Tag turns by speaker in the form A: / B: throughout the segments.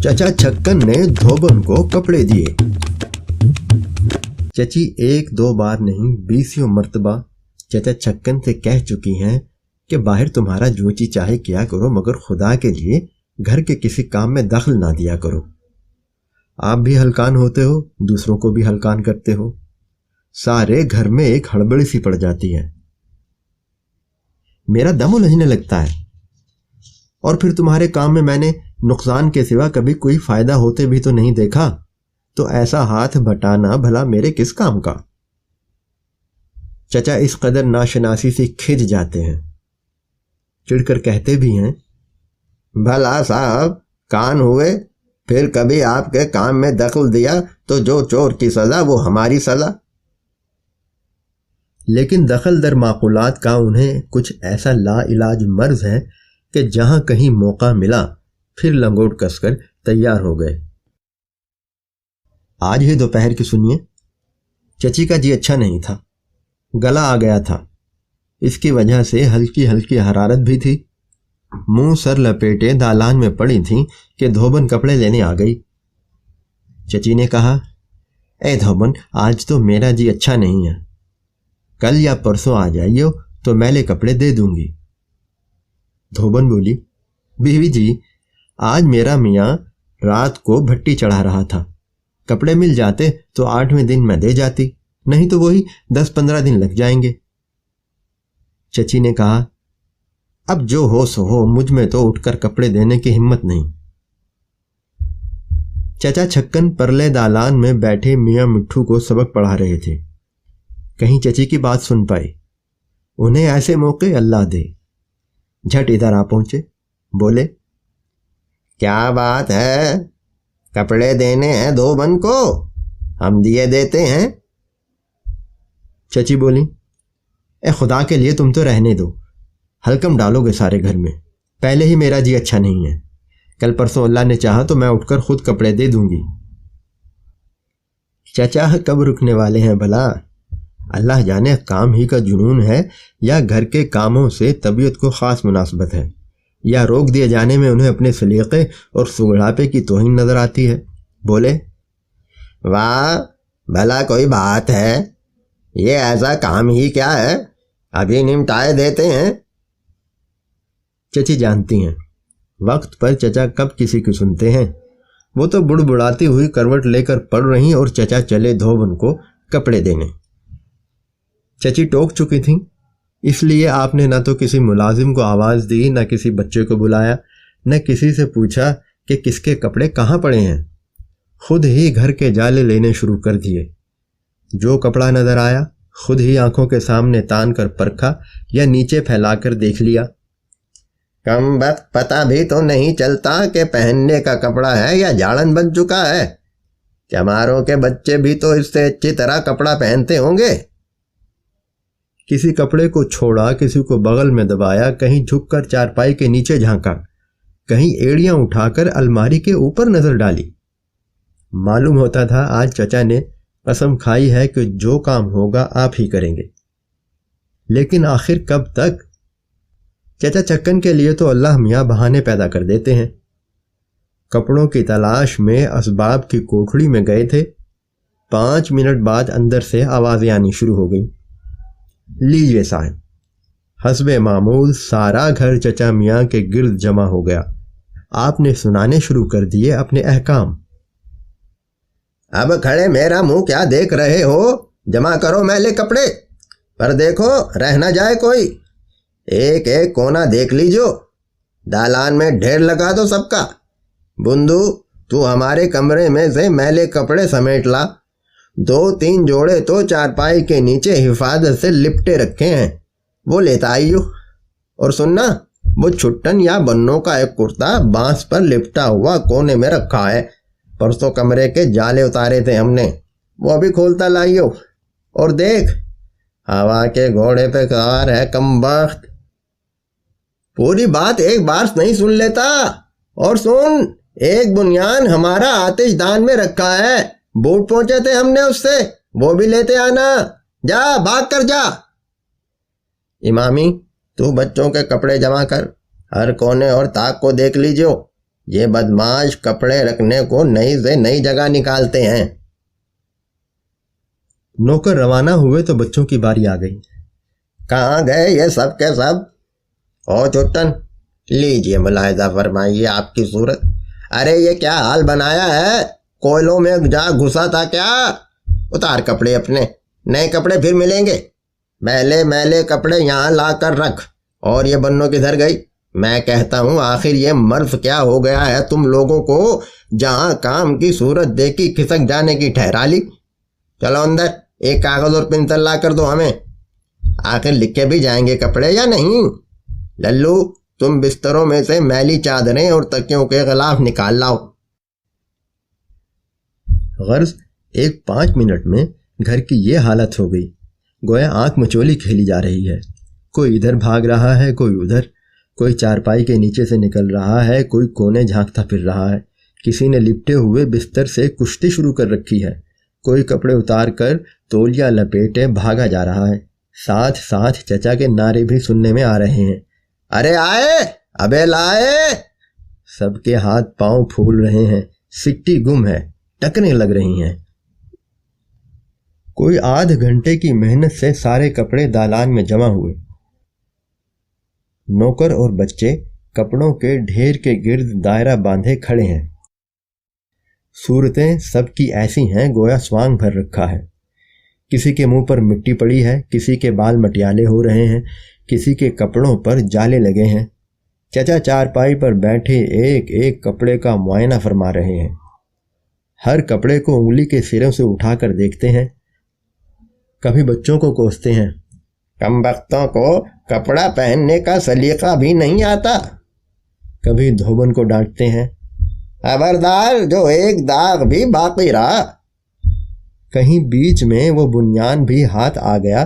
A: چچا چھکن نے دھوبن کو کپڑے دیے۔ چچی ایک دو بار نہیں 20 مرتبہ چچا چھکن سے کہہ چکی ہیں کہ باہر تمہارا جو چی چاہے کیا کرو، مگر خدا کے لیے گھر کے کسی کام میں دخل نہ دیا کرو۔ آپ بھی ہلکان ہوتے ہو، دوسروں کو بھی ہلکان کرتے ہو، سارے گھر میں ایک ہڑبڑی سی پڑ جاتی ہے۔ میرا دم الجھنے لگتا ہے، اور پھر تمہارے کام میں نے نقصان کے سوا کبھی کوئی فائدہ ہوتے بھی تو نہیں دیکھا، تو ایسا ہاتھ بٹانا بھلا میرے کس کام کا؟ چچا اس قدر ناشناسی سے کھج جاتے ہیں، چڑھ کر کہتے بھی ہیں،
B: بھلا صاحب کان ہوئے، پھر کبھی آپ کے کام میں دخل دیا تو جو چور کی سزا وہ ہماری سزا۔
A: لیکن دخل در معقولات کا انہیں کچھ ایسا لا علاج مرض ہے کہ جہاں کہیں موقع ملا پھر لنگوٹ کس کر تیار ہو گئے۔ آج ہی دوپہر کی سنیے۔ چچی کا جی اچھا نہیں تھا، گلا آ گیا تھا، اس کی وجہ سے ہلکی ہلکی حرارت بھی تھی۔ منہ سر لپیٹے دالان میں پڑی تھیں کہ دھوبن کپڑے لینے آ گئی۔ چچی نے کہا، اے دھوبن، آج تو میرا جی اچھا نہیں ہے، کل یا پرسوں آ جائیے تو میلے کپڑے دے دوں گی۔ دھوبن بولی، بیوی جی آج میرا میاں رات کو بھٹی چڑھا رہا تھا، کپڑے مل جاتے تو 8ویں دن میں دے جاتی، نہیں تو وہی 10-15 دن لگ جائیں گے۔ چچی نے کہا، اب جو ہو سو ہو، مجھ میں تو اٹھ کر کپڑے دینے کی ہمت نہیں۔ چچا چھکن پرلے دالان میں بیٹھے میاں مٹھو کو سبق پڑھا رہے تھے، کہیں چچی کی بات سن پائے۔ انہیں ایسے موقع اللہ دے، جھٹ ادھر آ پہنچے، بولے،
B: کیا بات ہے، کپڑے دینے ہیں دھوبن کو، ہم دیے دیتے ہیں۔
A: چچی بولی، اے خدا کے لیے تم تو رہنے دو، ہلکم ڈالو گے سارے گھر میں، پہلے ہی میرا جی اچھا نہیں ہے، کل پرسوں اللہ نے چاہا تو میں اٹھ کر خود کپڑے دے دوں گی۔ چچا کب رکنے والے ہیں بھلا؟ اللہ جانے کام ہی کا جنون ہے یا گھر کے کاموں سے طبیعت کو خاص مناسبت ہے، یا روک دیے جانے میں انہیں اپنے سلیقے اور سگڑاپے کی توہین نظر آتی ہے۔ بولے،
B: واہ بھلا کوئی بات ہے، یہ ایسا کام ہی کیا ہے، ابھی نمٹائے دیتے ہیں۔
A: چچی جانتی ہیں وقت پر چچا کب کسی کی سنتے ہیں، وہ تو بڑبڑاتی ہوئی کروٹ لے کر پڑ رہی اور چچا چلے دھوبن کو کپڑے دینے۔ چچی ٹوک چکی تھیں، اس لیے آپ نے نہ تو کسی ملازم کو آواز دی، نہ کسی بچے کو بلایا، نہ کسی سے پوچھا کہ کس کے کپڑے کہاں پڑے ہیں، خود ہی گھر کے جالے لینے شروع کر دیے۔ جو کپڑا نظر آیا خود ہی آنکھوں کے سامنے تان کر پرکھا یا نیچے پھیلا کر دیکھ لیا۔
B: کم وقت پتہ بھی تو نہیں چلتا کہ پہننے کا کپڑا ہے یا جاڑن بن چکا ہے، چماروں کے بچے بھی تو اس سے اچھی طرح کپڑا پہنتے ہوں گے۔
A: کسی کپڑے کو چھوڑا، کسی کو بغل میں دبایا، کہیں جھک کر چارپائی کے نیچے جھانکا، کہیں ایڑیاں اٹھا کر الماری کے اوپر نظر ڈالی۔ معلوم ہوتا تھا آج چچا نے قسم کھائی ہے کہ جو کام ہوگا آپ ہی کریں گے، لیکن آخر کب تک؟ چچا چھکن کے لیے تو اللہ میاں بہانے پیدا کر دیتے ہیں۔ کپڑوں کی تلاش میں اسباب کی کوٹھڑی میں گئے تھے، 5 منٹ بعد اندر سے آوازیں آنی شروع ہو گئیں، لیجیے صاحب۔ حسب معمول سارا گھر چچا میاں کے گرد جمع ہو گیا۔ آپ نے سنانے شروع کر دیے اپنے احکام۔
B: اب کھڑے میرا منہ کیا دیکھ رہے ہو، جمع کرو میلے کپڑے، پر دیکھو رہ نہ جائے کوئی، ایک ایک کونا دیکھ لیجو، دالان میں ڈھیر لگا دو سب کا۔ بندو تو ہمارے کمرے میں سے میلے کپڑے سمیٹ لا، 2-3 جوڑے تو چارپائی کے نیچے حفاظت سے لپٹے رکھے ہیں، وہ لیتا آئیو۔ اور سننا، وہ چھٹن یا بنوں کا ایک کرتا بانس پر لپٹا ہوا کونے میں رکھا ہے، پرسوں کمرے کے جالے اتارے تھے ہم نے، وہ بھی کھولتا لائیو۔ اور دیکھ، ہوا کے گھوڑے پہ سوار ہے کم بخت، پوری بات ایک بار نہیں سن لیتا۔ اور سن، ایک بنیان ہمارا آتش دان میں رکھا ہے، بوٹ پہنچے تھے ہم نے اس سے، وہ بھی لیتے آنا، جا بھاگ کر جا۔ امامی تو بچوں کے کپڑے جمع کر، ہر کونے اور تاک کو دیکھ لیجو، یہ بدماش کپڑے رکھنے کو نئی سے نئی جگہ نکالتے ہیں۔
A: نوکر روانہ ہوئے تو بچوں کی باری آ گئی۔
B: کہاں گئے یہ سب کے سب؟ او چٹن، لیجئے ملاحظہ فرمائیے آپ کی صورت۔ ارے یہ کیا حال بنایا ہے؟ کوئلوں میں جا گھسا تھا کیا؟ اتار کپڑے اپنے، نئے کپڑے پھر ملیں گے۔ میلے میلے کپڑے یہاں لا کر رکھ۔ اور یہ بنو کدھر گئی؟ میں کہتا ہوں آخر یہ مرض کیا ہو گیا ہے تم لوگوں کو، جہاں کام کی صورت دیکھی کھسک جانے کی ٹھہرا لی۔ چلو اندر، ایک کاغذ اور پنسل لا کر دو ہمیں۔ آخر لکھے بھی جائیں گے کپڑے یا نہیں؟ للو، تم بستروں میں سے میلی چادریں اور تکیوں کے غلاف نکال لاؤ۔
A: غرض 5 منٹ میں گھر کی یہ حالت ہو گئی، گویا آنکھ مچولی کھیلی جا رہی ہے۔ کوئی ادھر بھاگ رہا ہے، کوئی ادھر، کوئی چارپائی کے نیچے سے نکل رہا ہے، کوئی کونے جھانکتا پھر رہا ہے۔ کسی نے لپٹے ہوئے بستر سے کشتی شروع کر رکھی ہے، کوئی کپڑے اتار کر تولیہ لپیٹے بھاگا جا رہا ہے۔ ساتھ ساتھ چچا کے نعرے بھی سننے میں آ رہے ہیں،
B: ارے آئے، ابے لائے۔
A: سب کے ہاتھ پاؤں پھول رہے ہیں، سٹی گم ہے، ٹکریں لگ رہی ہیں۔ کوئی آدھ گھنٹے کی محنت سے سارے کپڑے دالان میں جمع ہوئے۔ نوکر اور بچے کپڑوں کے ڈھیر کے گرد دائرہ باندھے کھڑے ہیں۔ صورتیں سب کی ایسی ہیں گویا سوانگ بھر رکھا ہے۔ کسی کے منہ پر مٹی پڑی ہے، کسی کے بال مٹیالے ہو رہے ہیں، کسی کے کپڑوں پر جالے لگے ہیں۔ چچا چارپائی پر بیٹھے ایک ایک کپڑے کا معائنہ فرما رہے ہیں، ہر کپڑے کو انگلی کے سروں سے اٹھا کر دیکھتے ہیں، کبھی بچوں کو کوستے ہیں،
B: کم بختوں کو کپڑا پہننے کا سلیقہ بھی نہیں آتا،
A: کبھی دھوبن کو ڈانٹتے ہیں،
B: خبردار جو ایک داغ بھی باقی رہا۔
A: کہیں بیچ میں وہ بنیان بھی ہاتھ آ گیا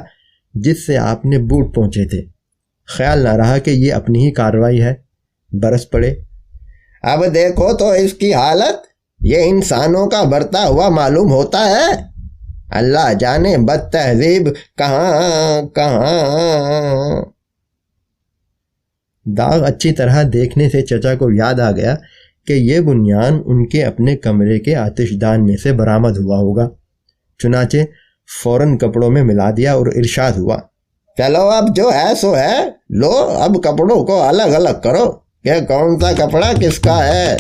A: جس سے آپ نے بوٹ پہنچے تھے، خیال نہ رہا کہ یہ اپنی ہی کارروائی ہے، برس پڑے۔
B: اب دیکھو تو اس کی حالت، یہ انسانوں کا برتا ہوا معلوم ہوتا ہے۔ اللہ جانے بد تہذیب کہاں کہاں۔
A: داغ اچھی طرح دیکھنے سے چچا کو یاد آ گیا کہ یہ بنیان ان کے اپنے کمرے کے آتش دان میں سے برآمد ہوا ہوگا۔ چنانچہ فوراً کپڑوں میں ملا دیا اور ارشاد ہوا،
B: چلو اب جو ہے سو ہے، لو اب کپڑوں کو الگ الگ کرو کہ کون سا کپڑا کس کا ہے۔